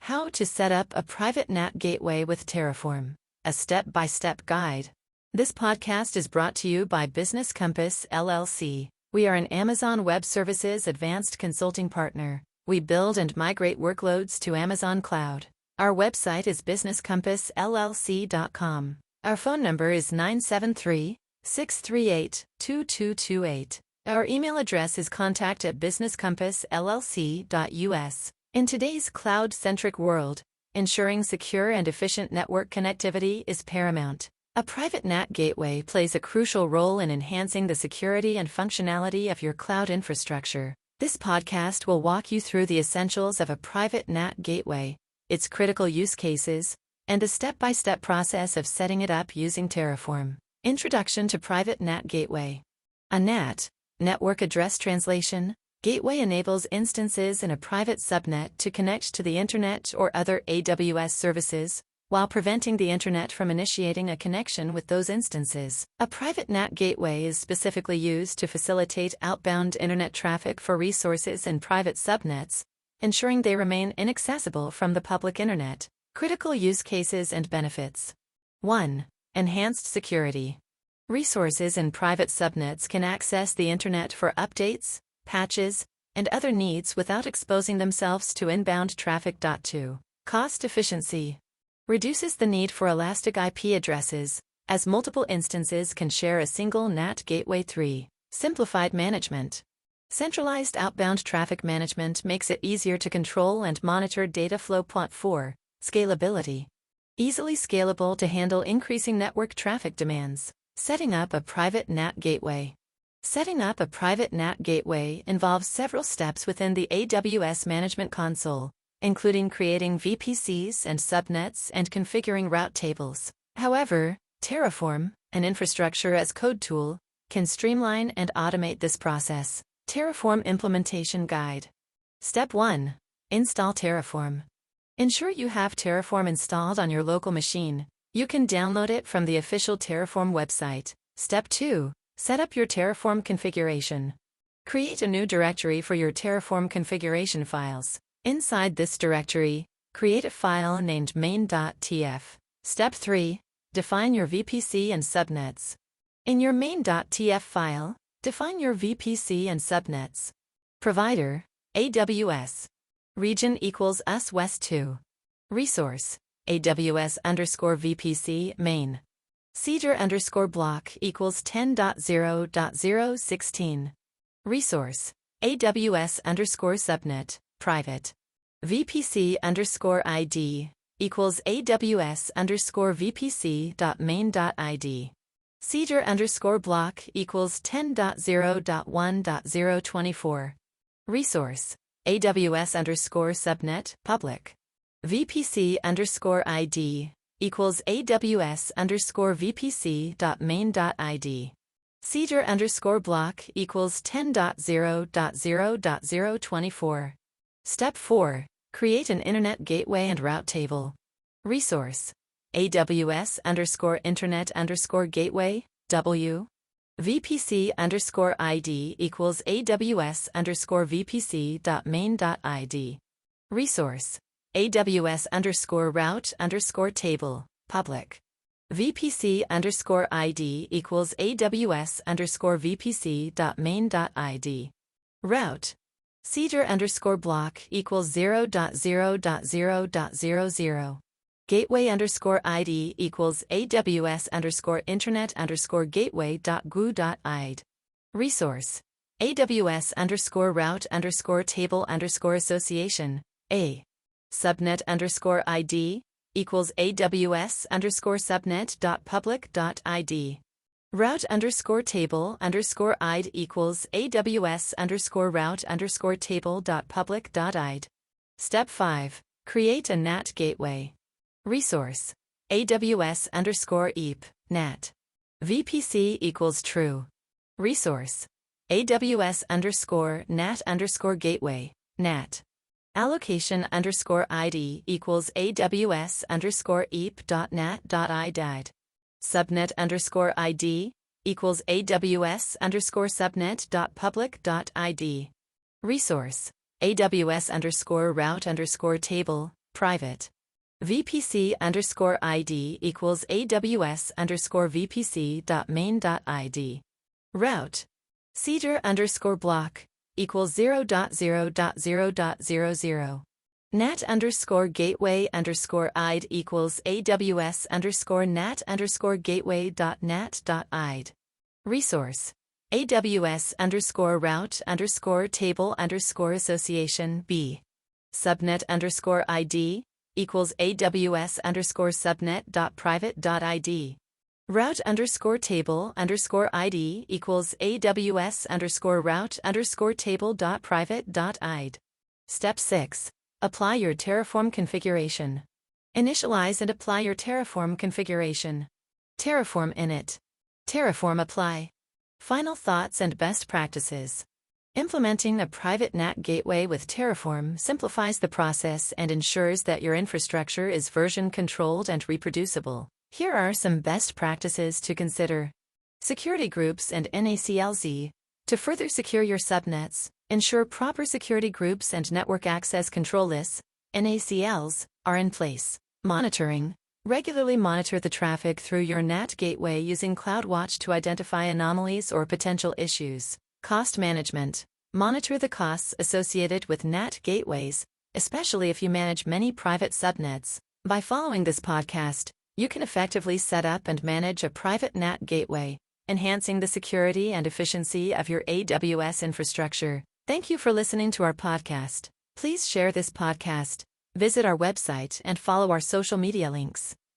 How to set up a private NAT gateway with Terraform, a step-by-step guide. This podcast is brought to you by Business Compass, LLC. We are an Amazon Web Services advanced consulting partner. We build and migrate workloads to Amazon Cloud. Our website is businesscompassllc.com. Our phone number is 973-638-2228. Our email address is contact@businesscompassllc.us. In today's cloud-centric world, ensuring secure and efficient network connectivity is paramount. A private NAT gateway plays a crucial role in enhancing the security and functionality of your cloud infrastructure. This podcast will walk you through the essentials of a private NAT gateway, its critical use cases, and the step-by-step process of setting it up using Terraform. Introduction to Private NAT Gateway. A NAT, Network Address Translation, gateway enables instances in a private subnet to connect to the Internet or other AWS services, while preventing the Internet from initiating a connection with those instances. A private NAT gateway is specifically used to facilitate outbound Internet traffic for resources in private subnets, ensuring they remain inaccessible from the public Internet. Critical use cases and benefits. 1. Enhanced security. Resources in private subnets can access the Internet for updates, patches, and other needs without exposing themselves to inbound traffic. 2. Cost efficiency. Reduces the need for elastic IP addresses, as multiple instances can share a single NAT gateway. 3. Simplified management. Centralized outbound traffic management makes it easier to control and monitor data flow. 4. Scalability. Easily scalable to handle increasing network traffic demands. Setting up a private NAT gateway. Setting up a private NAT gateway involves several steps within the AWS Management Console, including creating VPCs and subnets and configuring route tables. However, Terraform, an infrastructure as code tool, can streamline and automate this process. Terraform Implementation Guide. Step 1. Install Terraform. Ensure you have Terraform installed on your local machine. You can download it from the official Terraform website. Step 2. Set up your Terraform configuration. Create a new directory for your Terraform configuration files. Inside this directory, create a file named main.tf. Step 3. Define your VPC and subnets. In your main.tf file, define your VPC and subnets. Provider, AWS. Region equals US West 2. Resource, AWS_VPC main. Cedar_block equals 10.0.016. Resource, AWS_subnet, private. VPC_ID equals AWS_VPC.main.id. Cedar_block equals 10.0.1.024. Resource, AWS_subnet, public. VPC_ID equals AWS_VPC.main.id. Cedar_block equals 10.0.0.024. Step 4. Create an Internet gateway and route table. Resource, AWS_Internet_Gateway, W. VPC_ID equals AWS_VPC.main.id. Resource, AWS_route_table, public. VPC_ID equals AWS_VPC.main.id. Route, Cedar_block equals 0.0.0.00. Gateway_ID equals AWS_Internet_Gateway.gu.id. Resource, AWS_route_table_association, A. Subnet_ID equals AWS_subnet.public.id. Route_table_id equals AWS_route_table.public.id. Step 5. Create a NAT gateway. Resource, AWS_EAP, NAT. VPC equals true. Resource, AWS_NAT_gateway, NAT. Allocation_ID equals AWS_EAP.NAT.id. Subnet_ID equals AWS_subnet.public.id. Resource, AWS_route_table, Private VPC underscore ID equals AWS underscore VPC dot main dot ID. Route Cedar underscore block equals 0.0.0.00. NAT underscore gateway underscore ID equals AWS underscore NAT underscore gateway dot NAT dot ID. Resource AWS underscore route underscore table underscore association B. Subnet underscore ID equals AWS underscore subnet dot private dot ID. Route underscore table underscore ID equals AWS underscore route underscore table dot private dot ID. Step 6. Apply your Terraform configuration. Initialize and apply your Terraform configuration. Terraform init. Terraform apply. Final thoughts and best practices. Implementing a private NAT gateway with Terraform simplifies the process and ensures that your infrastructure is version controlled and reproducible. Here are some best practices to consider. Security groups and NACLZ. To further secure your subnets, ensure proper security groups and network access control lists, NACLs, are in place. Monitoring. Regularly monitor the traffic through your NAT gateway using CloudWatch to identify anomalies or potential issues. Cost management. Monitor the costs associated with NAT gateways, especially if you manage many private subnets. By following this podcast, you can effectively set up and manage a private NAT gateway, enhancing the security and efficiency of your AWS infrastructure. Thank you for listening to our podcast. Please share this podcast, visit our website, and follow our social media links.